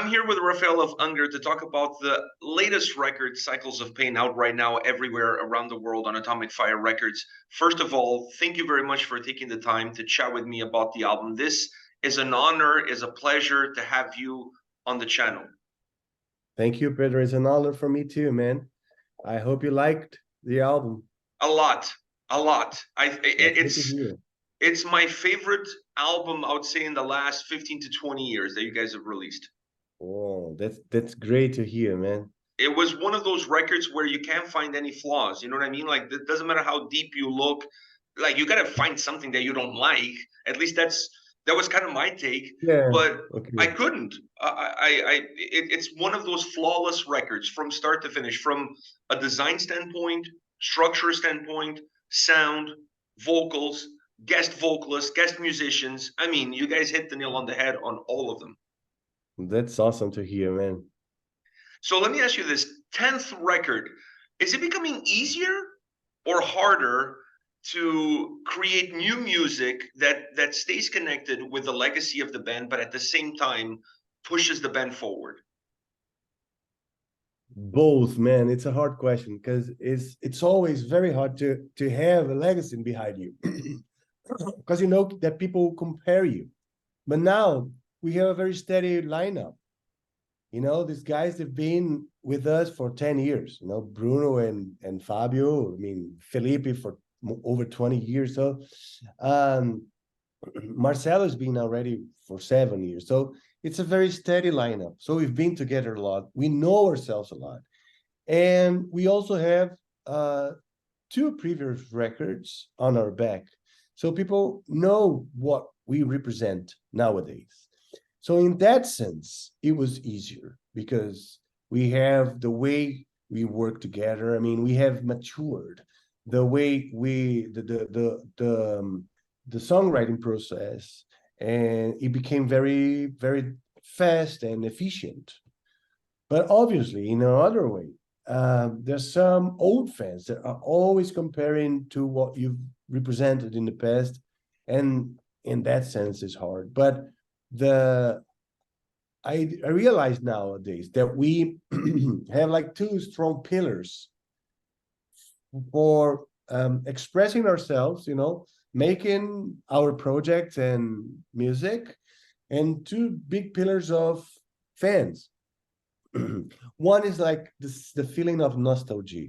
I'm here with Rafael of Angra to talk about the latest record, Cycles of Pain, out right now everywhere around the world on Atomic Fire Records. First of all, thank you very much for taking the time to chat with me about the album. This is an honor, is a pleasure to have you on the channel. Thank you, Pedro. It's an honor for me too, man. I hope you liked the album. A lot, a lot. It's it's my favorite album, I would say, in the last 15 to 20 years that you guys have released. Oh, that's great to hear, man. It was one of those records where you can't find any flaws. You know what I mean? Like, it doesn't matter how deep you look, like you gotta find something that you don't like. At least that was kind of my take. Yeah. But Okay. I couldn't. It's one of those flawless records from start to finish, from a design standpoint, structure standpoint, sound, vocals, guest vocalists, guest musicians. I mean, you guys hit the nail on the head on all of them. That's awesome to hear, man. So let me ask you this 10th record, is it becoming easier or harder to create new music that stays connected with the legacy of the band, but at the same time pushes the band forward? Both, man. It's a hard question because it's always very hard to have a legacy behind you because you know that people compare you. But now we have a very steady lineup. You know, these guys have been with us for 10 years, you know, Bruno and Fabio, I mean, Felipe for over 20 years. So Marcelo's been already for 7 years. So it's a very steady lineup. So we've been together a lot. We know ourselves a lot. And we also have 2 previous records on our back. So people know what we represent nowadays. So in that sense, it was easier because we have the way we work together. I mean, we have matured the way the songwriting process, and it became very, very fast and efficient. But obviously, in another way, there's some old fans that are always comparing to what you've represented in the past, and in that sense, it's hard. But I realize nowadays that we have like 2 strong pillars for expressing ourselves, you know, making our projects and music, and 2 big pillars of fans. One is like the feeling of nostalgia.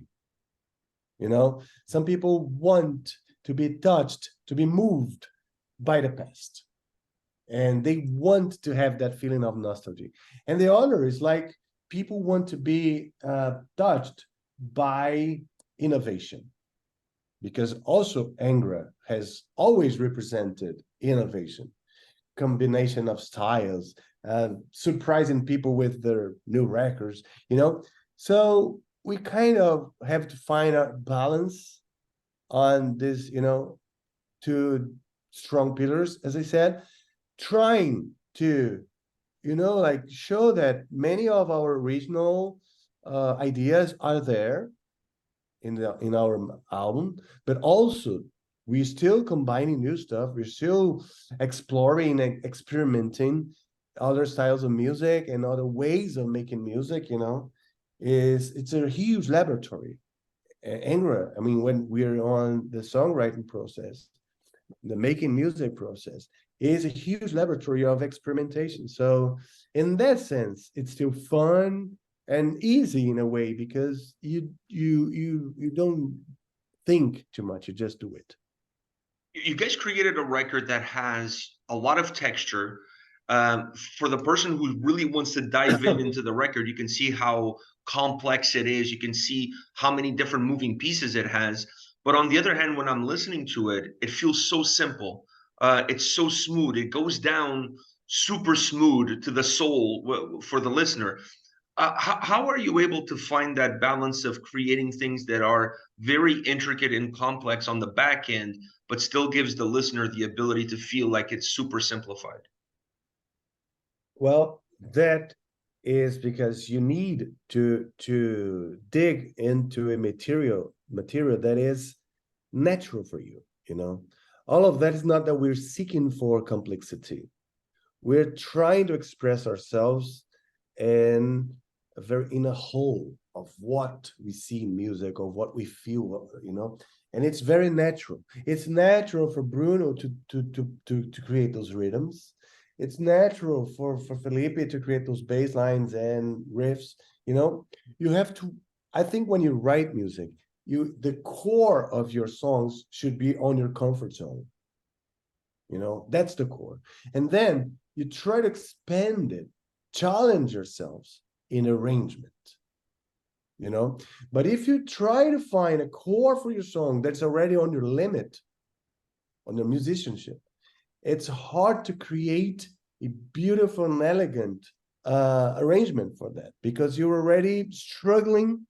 You know, some people want to be touched, to be moved by the past. And they want to have that feeling of nostalgia. And the other is like people want to be touched by innovation, because also Angra has always represented innovation, combination of styles, surprising people with their new records, you know. So we kind of have to find a balance on this, you know, 2 strong pillars, as I said, trying to, you know, like show that many of our original ideas are there in our album, but also we're still combining new stuff. We're still exploring and experimenting other styles of music and other ways of making music. You know, it's a huge laboratory. Angra, I mean, when we're on the songwriting process, the making music process is a huge laboratory of experimentation. So in that sense, it's still fun and easy in a way, because you don't think too much, you just do it. You guys created a record that has a lot of texture. For the person who really wants to dive into the record, you can see how complex it is. You can see how many different moving pieces it has. But on the other hand, when I'm listening to it, it feels so simple. It's so smooth. It goes down super smooth to the soul for the listener. How are you able to find that balance of creating things that are very intricate and complex on the back end, but still gives the listener the ability to feel like it's super simplified? Well, that is because you need to dig into a material that is natural for you, you know. All of that is not that we're seeking for complexity. We're trying to express ourselves and a very inner whole of what we see in music, of what we feel, you know. And it's very natural. It's natural for Bruno to create those rhythms. It's natural for Felipe to create those bass lines and riffs. You know, you have to. I think when you write music, the core of your songs should be on your comfort zone. You know, that's the core. And then you try to expand it, challenge yourselves in arrangement, you know. But if you try to find a core for your song that's already on your limit, on your musicianship, it's hard to create a beautiful and elegant arrangement for that, because you're already struggling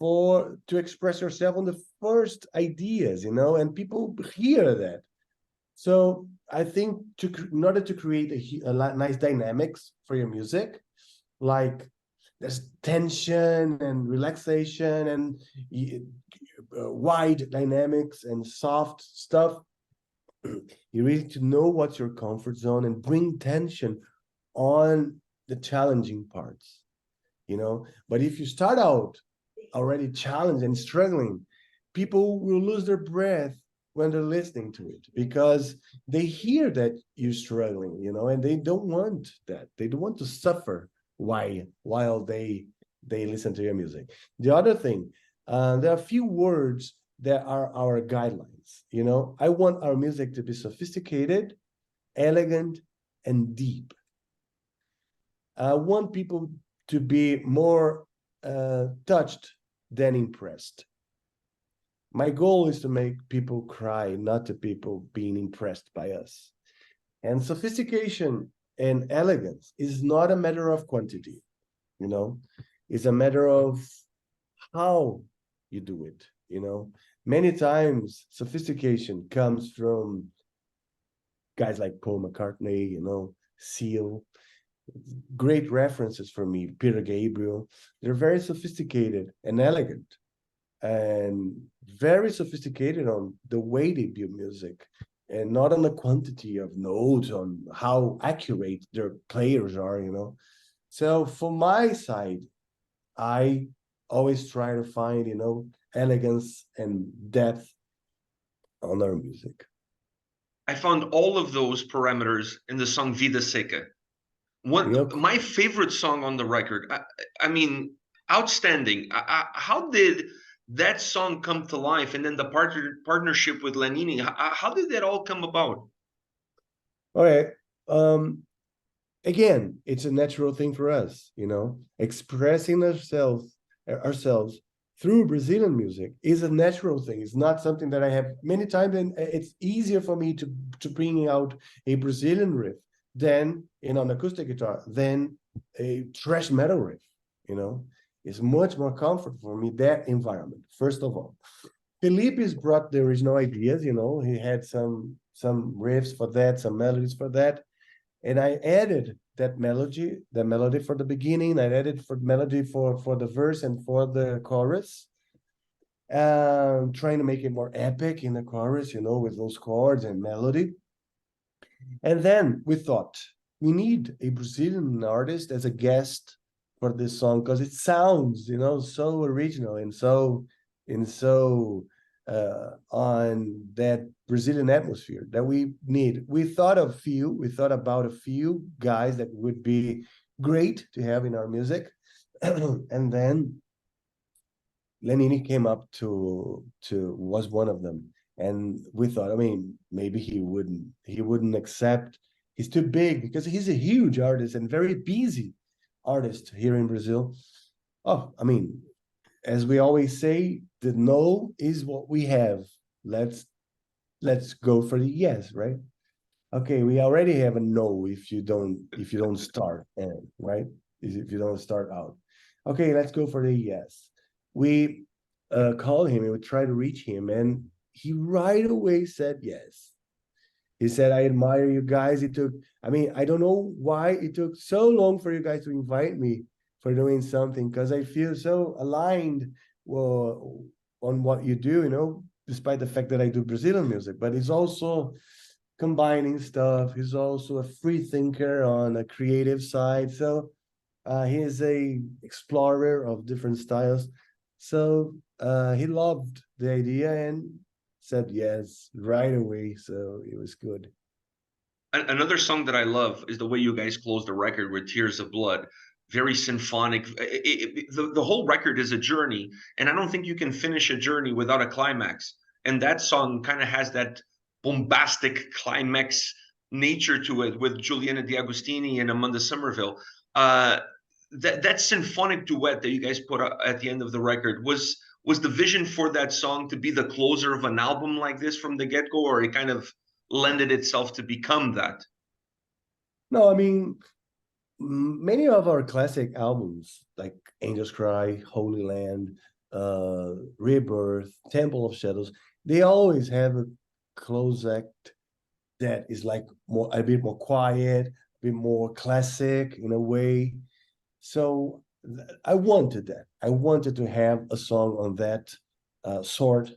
to express yourself on the first ideas, you know, and people hear that. So I think in order to create a nice dynamics for your music, like there's tension and relaxation and wide dynamics and soft stuff, you really need to know what's your comfort zone and bring tension on the challenging parts, you know. But if you start out already challenged and struggling, people will lose their breath when they're listening to it, because they hear that you're struggling, you know, and they don't want that. They don't want to suffer while they listen to your music. The other thing, there are a few words that are our guidelines. You know, I want our music to be sophisticated, elegant, and deep. I want people to be more touched than impressed. My goal is to make people cry, not to people being impressed by us. And sophistication and elegance is not a matter of quantity, you know, it's a matter of how you do it, you know. Many times sophistication comes from guys like Paul McCartney, you know, Seal, great references for me, Peter Gabriel. They're very sophisticated and elegant, and very sophisticated on the way they build music, and not on the quantity of notes, on how accurate their players are, you know. So for my side, I always try to find, you know, elegance and depth on our music. I found all of those parameters in the song Vida Seca. One, You know, my favorite song on the record. I mean, outstanding. How did that song come to life? And then the partnership with Lanini. How did that all come about? all right. Again, it's a natural thing for us, you know, expressing ourselves through Brazilian music is a natural thing. It's not something that I have many times, and it's easier for me to bring out a Brazilian riff than in an acoustic guitar than a thrash metal riff, you know. It's much more comfortable for me, that environment, first of all. Felipe's brought the original ideas, you know, he had some riffs for that, some melodies for that, and I added that melody, the melody for the beginning. I added for melody for the verse and for the chorus. Trying to make it more epic in the chorus, you know, with those chords and melody. And then we thought we need a Brazilian artist as a guest for this song, because it sounds, you know, so original and so on that Brazilian atmosphere that we need. We thought about a few guys that would be great to have in our music. And then Lenini came up to was one of them. And we thought, I mean, maybe he wouldn't accept. He's too big, because he's a huge artist and very busy artist here in Brazil. Oh, I mean, as we always say, the no is what we have. Let's go for the yes, right? Okay, we already have a no if you don't start, and right, if you don't start out. Okay, let's go for the yes. We call him and we try to reach him, and he right away said yes. He said, I admire you guys. I mean, I don't know why it took so long for you guys to invite me for doing something, because I feel so aligned, well, on what you do, you know, despite the fact that I do Brazilian music, but it's also combining stuff. He's also a free thinker on a creative side. So He is a explorer of different styles. So he loved the idea and said yes right away. So it was good. Another song that I love is the way you guys close the record with Tears of Blood. Very symphonic. The whole record is a journey, and I don't think you can finish a journey without a climax. And that song kind of has that bombastic climax nature to it with Juliana D'Agostini and Amanda Somerville. Uh, that symphonic duet that you guys put at the end of the record was the vision for that song to be the closer of an album like this from the get-go, or it kind of lended itself to become that? No, I mean, many of our classic albums, like Angels Cry, Holy Land, Rebirth, Temple of Shadows, they always have a close act that is like more a bit more quiet, a bit more classic in a way. So I wanted that. I wanted to have a song on that sort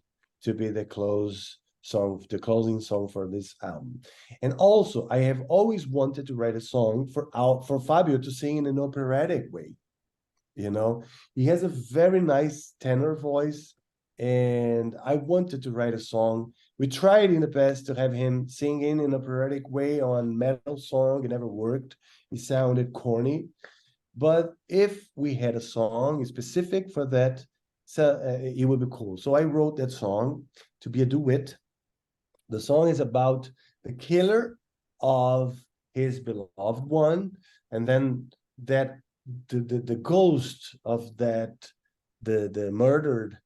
to be the close song, the closing song for this album. And also, I have always wanted to write a song for Fabio to sing in an operatic way. You know, he has a very nice tenor voice, and I wanted to write a song. We tried in the past to have him sing in an operatic way on metal song. It never worked. It sounded corny. But if we had a song specific for that, so it would be cool. So I wrote that song to be a duet. The song is about the killer of his beloved one, and then that the ghost of that the murdered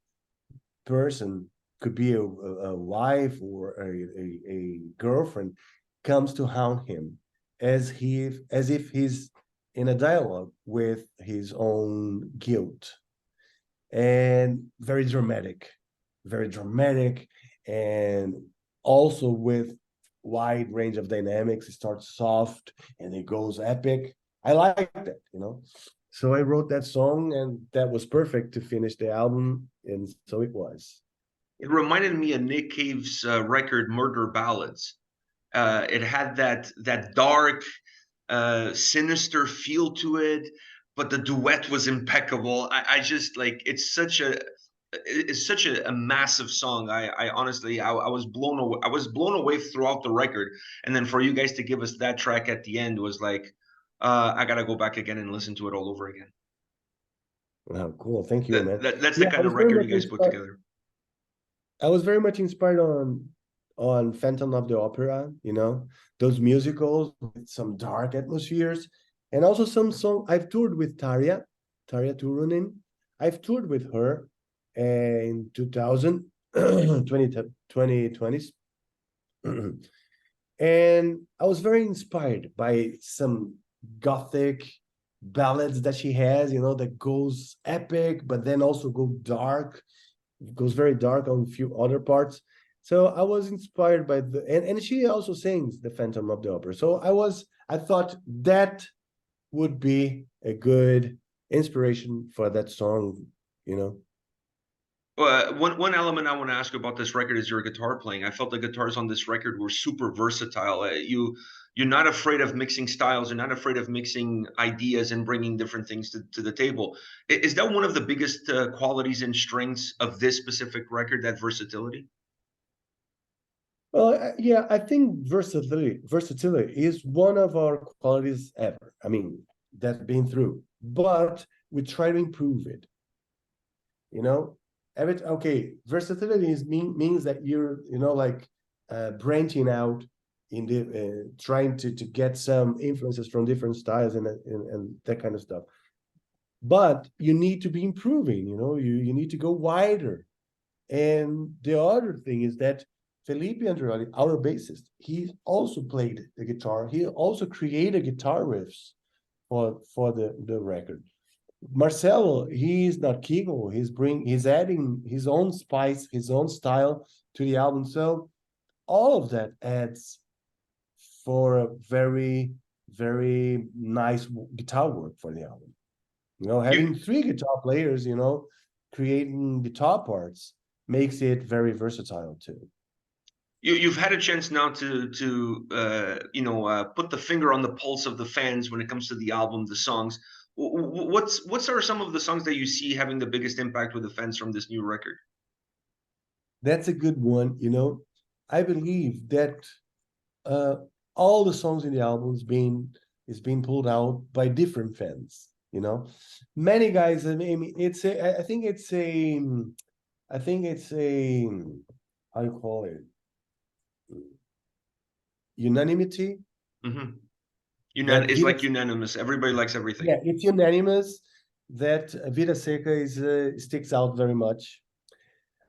person, could be a wife or a girlfriend, comes to haunt him as if he's in a dialogue with his own guilt. And very dramatic, and also with wide range of dynamics. It starts soft and it goes epic. I like that, you know. So I wrote that song, and that was perfect to finish the album, and so it was. It reminded me of Nick Cave's record "Murder Ballads." It had that dark, sinister feel to it, but the duet was impeccable. I just like it's such a massive song. I honestly I was blown away. I was blown away throughout the record, and then for you guys to give us that track at the end was like, I gotta go back again and listen to it all over again. Wow, cool. Thank you, man. That's the Yeah, I kind of was very record much you guys put inspired. together. I was very much inspired on Phantom of the Opera, you know, those musicals with some dark atmospheres, and also some song. I've toured with Tarja Turunen. I've toured with her in 2000, 2020s. And I was very inspired by some gothic ballads that she has, you know, that goes epic, but then also go dark, goes very dark on a few other parts. So I was inspired by and she also sings the Phantom of the Opera. So I thought that would be a good inspiration for that song, you know. One element I want to ask about this record is your guitar playing. I felt the guitars on this record were super versatile. You're not afraid of mixing styles. You're not afraid of mixing ideas and bringing different things to the table. Is that one of the biggest qualities and strengths of this specific record? That versatility. Well, yeah, I think versatility is one of our qualities ever. I mean, that's been through, but we try to improve it. You know, okay, versatility means that you're, you know, like branching out in the trying to get some influences from different styles and that kind of stuff. But you need to be improving. You know, you need to go wider. And the other thing is that Felipe Andreoli, our bassist, he also played the guitar. He also created guitar riffs for the record. Marcelo, he's not Kegel. He's adding his own spice, his own style to the album. So all of that adds for a very, very nice guitar work for the album. You know, You having three guitar players, you know, creating guitar parts makes it very versatile too. you've had a chance now to put the finger on the pulse of the fans when it comes to the album, the songs. What's are some of the songs that you see having the biggest impact with the fans from this new record? That's a good one. I believe that uh, all the songs in the album is being pulled out by different fans. Many guys. I mean, I think it's a. I think it's a. How do you call it? Unanimity Hmm. that It's Vida. like unanimous. Everybody likes everything. Yeah, it's unanimous that Vida Seca sticks out very much.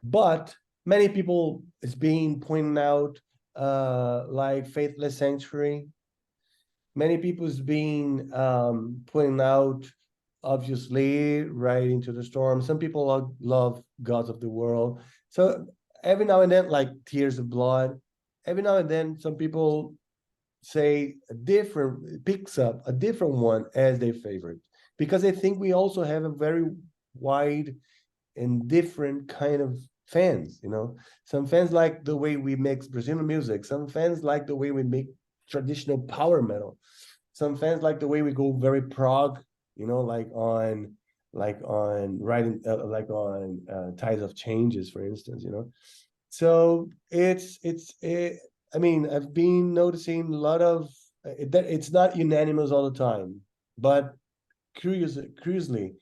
But many people is being pointed out, like Faithless Sanctuary. Many people is being pointed out, obviously, right into the storm. Some people love Gods of the World. So every now and then, like Tears of Blood, every now and then, some people say picks up a different one as their favorite, because I think we also have a very wide and different kind of fans. Some fans like the way we mix Brazilian music. Some fans like the way we make traditional power metal. Some fans like the way we go very prog, like on writing, like on Tides of Changes, for instance. So I mean, I've been noticing a lot of that. It's not unanimous all the time, but curiously,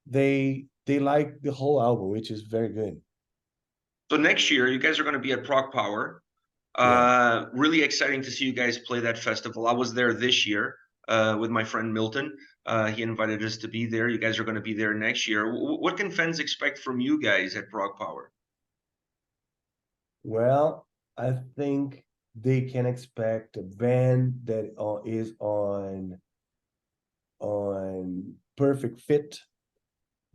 they like the whole album, which is very good. So next year, you guys are going to be at Prog Power. Yeah. Really exciting to see you guys play that festival. I was there this year with my friend Milton. He invited us to be there. You guys are going to be there next year. What can fans expect from you guys at Prog Power? Well, I think they can expect a band that is on perfect fit,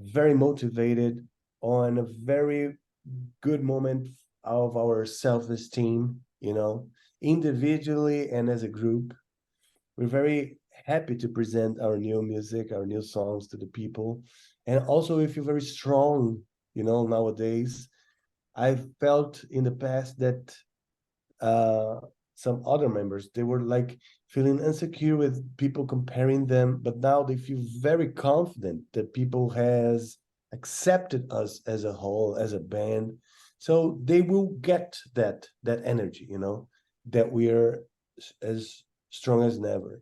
very motivated, on a very good moment of our self-esteem, individually and as a group. We're very happy to present our new music, our new songs to the people. And also we feel very strong, nowadays. I felt in the past that uh, some other members, they were like feeling insecure with people comparing them, but now they feel very confident that people has accepted us as a whole, as a band. So they will get that energy, that we are as strong as ever,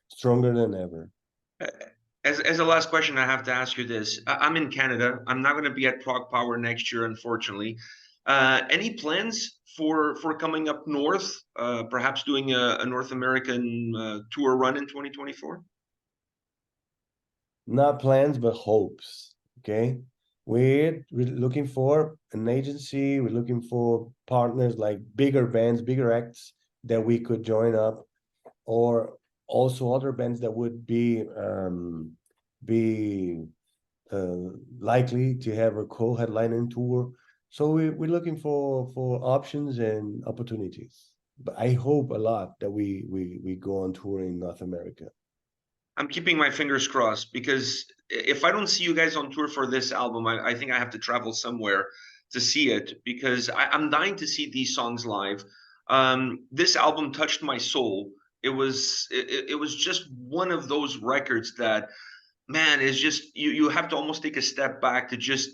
stronger than ever. As a last question, I have to ask you this. I'm in Canada. I'm not going to be at Prog Power next year, unfortunately. Any plans for coming up north? Perhaps doing a North American tour run in 2024? Not plans, but hopes. Okay. We're looking for an agency. We're looking for partners, like bigger bands, bigger acts that we could join up, or also other bands that would be likely to have a co-headlining tour. So we're looking for options and opportunities. But I hope a lot that we go on tour in North America. I'm keeping my fingers crossed because if I don't see you guys on tour for this album, I think I have to travel somewhere to see it because I'm dying to see these songs live. This album touched my soul. It was just one of those records that, man, is just you have to almost take a step back to just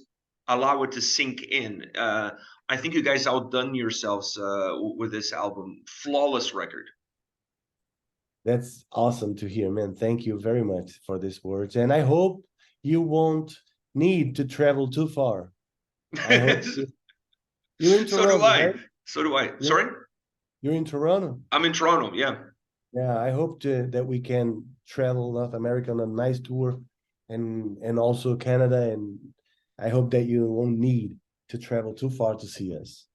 allow it to sink in. I think you guys outdone yourselves with this album. Flawless record. That's awesome to hear, man. Thank you very much for these words. And I hope you won't need to travel too far. I hope you're in So do Toronto, I. right? So do I. You're, Sorry? you're in Toronto. I'm in Toronto. Yeah. Yeah, I hope that we can travel North America on a nice tour, and also Canada. And I hope that you won't need to travel too far to see us.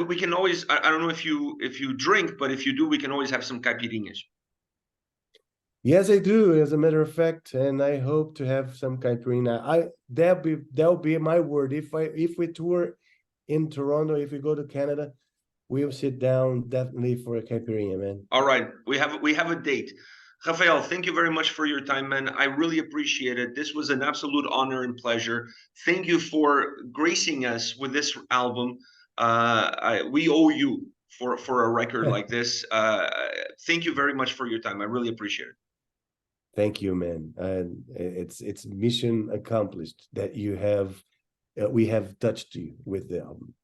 We can always. I don't know if you drink, but if you do, we can always have some caipirinhas. Yes, I do, as a matter of fact, and I hope to have some caipirinha. That'll be my word. If we tour in Toronto, if we go to Canada, we'll sit down definitely for a caipirinha, man. All right, we have a date. Rafael, thank you very much for your time, man. I really appreciate it. This was an absolute honor and pleasure. Thank you for gracing us with this album. We owe you for a record like this. Thank you very much for your time. I really appreciate it. Thank you, man. And it's mission accomplished that you have we have touched you with the album.